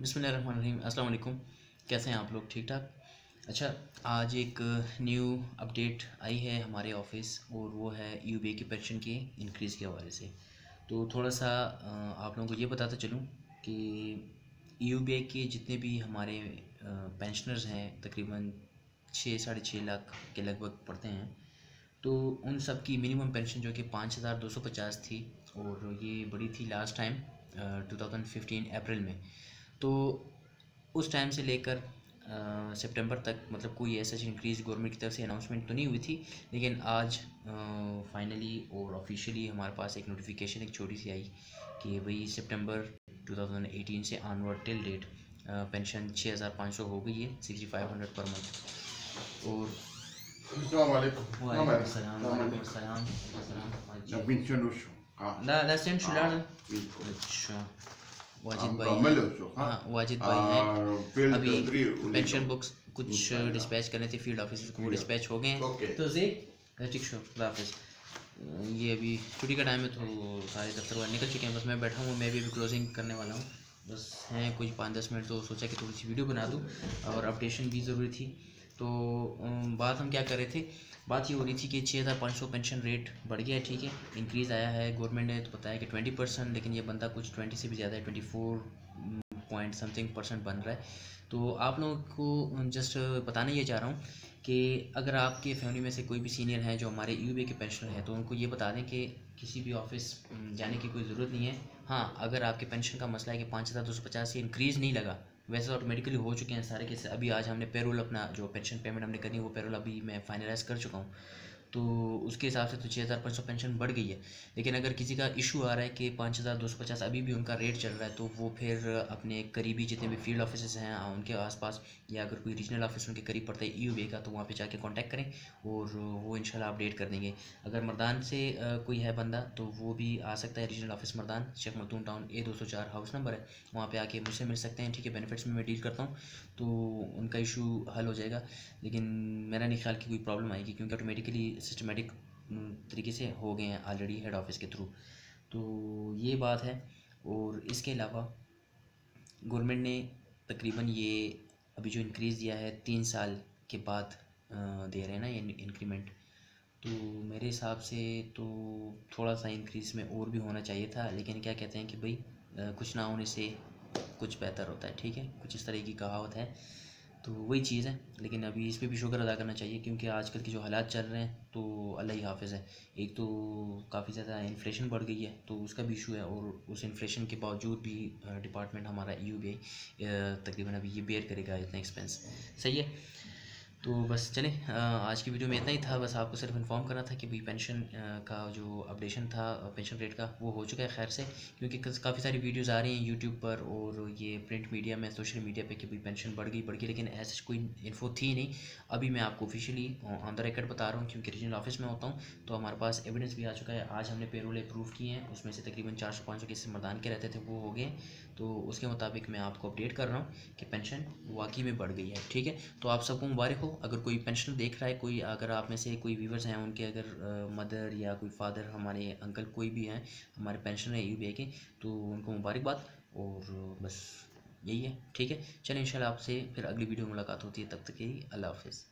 बिस्मिल्लाहिर्रहमानिर्रहीम। अस्सलाम वालेकुम। कैसे हैं आप लोग? ठीक ठाक। अच्छा, आज एक न्यू अपडेट आई है हमारे ऑफिस और वो है यूबीए की पेंशन के इंक्रीज़ के हवाले से। तो थोड़ा सा आप लोगों को ये बताता चलूँ कि यूबीए के जितने भी हमारे पेंशनर्स हैं तकरीबन 6-6.5 लाख के लगभग पड़ते हैं। तो उन सब की मिनिमम पेंशन जो कि 5250 थी और ये बड़ी थी लास्ट टाइम 2015 अप्रैल में। तो उस टाइम से लेकर सितंबर तक मतलब कोई ऐसा इंक्रीज़ गवर्नमेंट की तरफ से अनाउंसमेंट तो नहीं हुई थी, लेकिन आज फाइनली और ऑफिशियली हमारे पास एक नोटिफिकेशन एक छोटी सी आई कि भाई सितंबर 2018 से ऑनवर्ड टिल डेट पेंशन 6500 हो गई है, 6500 पर मंथ। और वालेकुम अस्सलाम। ला ला सेंड शुलाना। अच्छा, वाजिद भाई हैं। हाँ, वाजिद भाई हैं। अभी पेंशन बुक्स कुछ डिस्पैच करने थे फील्ड ऑफिस को, वो डिस्पैच हो गए हैं। तो जी ठीक शो हाफिज़। ये अभी छुट्टी का टाइम है तो सारे दफ्तर वाले निकल चुके हैं, बस मैं बैठा हूँ। मैं भी अभी क्लोजिंग करने वाला हूँ, बस हैं कुछ 5-10 मिनट। तो सोचा कि थोड़ी सी वीडियो बना दूँ और अपडेशन भी ज़रूरी थी। तो बात हम क्या कर रहे थे, बात ये हो रही थी कि 6500 पेंशन रेट बढ़ गया है, ठीक है, इंक्रीज़ आया है। गवर्नमेंट ने तो बताया कि 20%, लेकिन ये बंदा कुछ 20 से भी ज़्यादा है, 24 पॉइंट समथिंग % बन रहा है। तो आप लोगों को जस्ट बताने ये चाह रहा हूँ कि अगर आपके फैमिली में से कोई भी सीनियर हैं जो हमारे यूबीए के पेंशनर हैं, तो उनको ये बता दें कि किसी भी ऑफिस जाने की कोई ज़रूरत नहीं है। हाँ, अगर आपके पेंशन का मसला है कि 5250 से इंक्रीज़ नहीं लगा, वैसे ऑटोमेटिकली हो चुके हैं सारे केस। अभी आज हमने पेरोल अपना जो पेंशन पेमेंट हमने करनी है वो पेरोल अभी मैं फाइनलाइज़ कर चुका हूँ, तो उसके हिसाब से तो 6500 पेंशन बढ़ गई है। लेकिन अगर किसी का इशू आ रहा है कि 5250 अभी भी उनका रेट चल रहा है, तो वो फिर अपने करीबी जितने भी फील्ड ऑफिस हैं उनके आसपास, या अगर कोई रीजनल ऑफिस उनके करीब पड़ता है ईयूबीए का, तो वहाँ पे जाके कांटेक्ट करें और वो इंशाल्लाह अपडेट कर देंगे। अगर मर्दान से कोई है बंदा तो वो भी आ सकता है regional office Mardan, Sheikh Makhdoom town, A204 house number है, वहाँ पे आके मुझसे मिल सकते हैं, ठीक है। बेनिफिट्स में मैं डील करता हूँ, तो उनका इशू हल हो जाएगा। लेकिन मेरा नहीं ख्याल कि कोई प्रॉब्लम आएगी, क्योंकि ऑटोमेटिकली सिस्टमेटिक तरीके से हो गए हैं ऑलरेडी हेड ऑफिस के थ्रू। तो ये बात है। और इसके अलावा गवर्नमेंट ने तकरीबन ये अभी जो इंक्रीज़ दिया है 3 साल के बाद दे रहे हैं ना ये इंक्रीमेंट, तो मेरे हिसाब से तो थोड़ा सा इंक्रीज़ में और भी होना चाहिए था। लेकिन क्या कहते हैं कि भाई कुछ ना होने से कुछ बेहतर होता है, ठीक है, कुछ इस तरह की कहावत है। तो वही चीज़ है। लेकिन अभी इस पे भी शुक्र अदा करना चाहिए, क्योंकि आजकल के जो हालात चल रहे हैं तो अल्लाह ही हाफ़िज़ है। एक तो काफ़ी ज़्यादा इन्फ्लेशन बढ़ गई है, तो उसका भी इशू है, और उस इन्फ्लेशन के बावजूद भी डिपार्टमेंट हमारा यूबीआई तकरीबन अभी ये बेयर करेगा इतना एक्सपेंस। सही है। तो बस चलें, आज की वीडियो में इतना ही था। बस आपको सिर्फ इन्फॉर्म करना था कि भाई पेंशन का जो अपडेशन था पेंशन रेट का वो हो चुका है खैर से, क्योंकि काफ़ी सारी वीडियोस आ रही हैं यूट्यूब पर और ये प्रिंट मीडिया में, सोशल मीडिया पे कि भाई पेंशन बढ़ गई, लेकिन ऐसी कोई इन्फो थी नहीं। अभी मैं आपको ऑफिशियली ऑन द रिकॉर्ड बता रहा हूँ, क्योंकि रीजनल ऑफिस में होता हूँ, तो हमारे पास एविडेंस भी आ चुका है। आज हमने पेरोल अप्रूव किए हैं, उसमें से तकरीबन 400-500 केसेस मर्दान के रहते थे वो हो गए। तो उसके मुताबिक मैं आपको अपडेट कर रहा हूँ कि पेंशन वाकई में बढ़ गई है, ठीक है। तो आप सबको मुबारक हो। अगर कोई पेंशन देख रहा है, कोई अगर आप में से कोई व्यूवर्स हैं उनके अगर मदर या कोई फादर, हमारे अंकल कोई भी हैं हमारे पेंशन है यूबीआई के, तो उनको मुबारकबाद। और बस यही है, ठीक है। चलिए इंशाल्लाह आपसे फिर अगली वीडियो में मुलाकात होती है, तब तक के लिए अल्लाह हाफ़िज़।